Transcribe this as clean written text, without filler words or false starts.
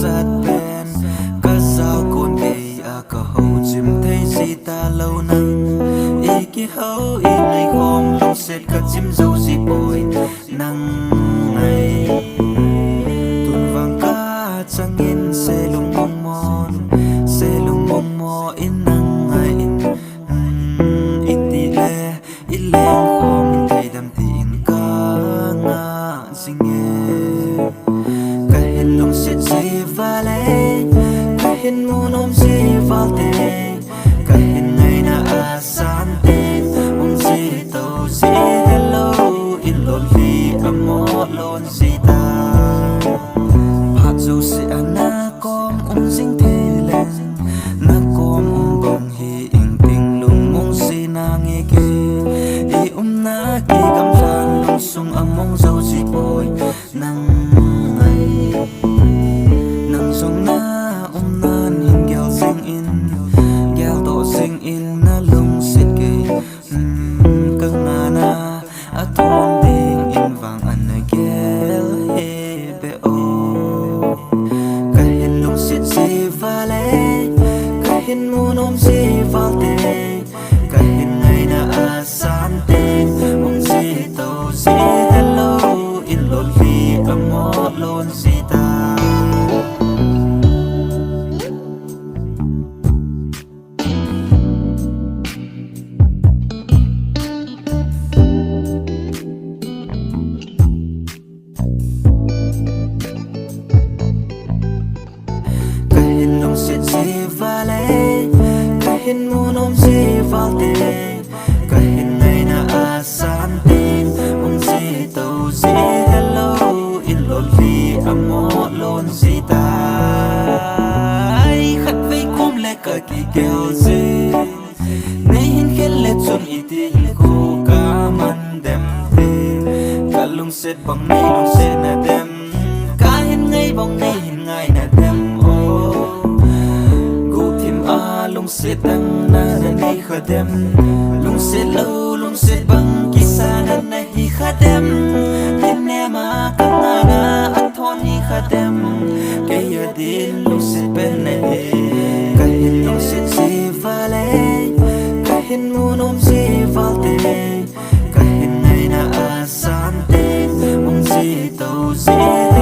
sát bên cả sao con gay à cả hậu chim thấy gì ta lâu nắng ý kia hậu ý này không lúc xét cả chim dâu gì bồi nắng ngày tuần vàng cá chẳng in xe lùng mong mò in nắng ngày ít tí lệ ít lên không thấy đam tin cả ngã sinh nghe cái hình lùng xét gì và lệ cái hình muốn ôm gì vào tê cái hình ngày na asan tê ôm gì tàu gì hello in lon vì amor lon gì ta hạt dù sẽ na com dinh thế lên na com bông hi in tình lùng mong gì na nghe kê i na kỳ gam phan lung sung among dâu gì bồi nang ngày nang sung na nan hin gel sing in na lung sit kê căng na atom ding in vang an gel he be o cái hin lung sit si va lệ cái hin muốn ôm si vào tê cái hin ngày na asan tê ôm si tàu si hello in lon vì amor lon si ta sẽ gì và lệ cái hình muốn ôm gì vào tê cái hình này na asan tim ôm gì tàu gì hello in lon vì amor lon gì ta ai khát với cum lệ cả kỳ kêu gì nay hin khen lệ chun ít đi cô cả man đem tê cả lung sét bằng nay lung sét na đem cả hin ngay bằng nay hin ngay na đem lung sét tăng na nay khadem lung sét lâu lung sét bang kisah na hi khadem hin nema kangana athon hi khadem kaya din lung sét ben na he kahin lung sét si vale kahin munom si valte kahin nay na asan te si tau si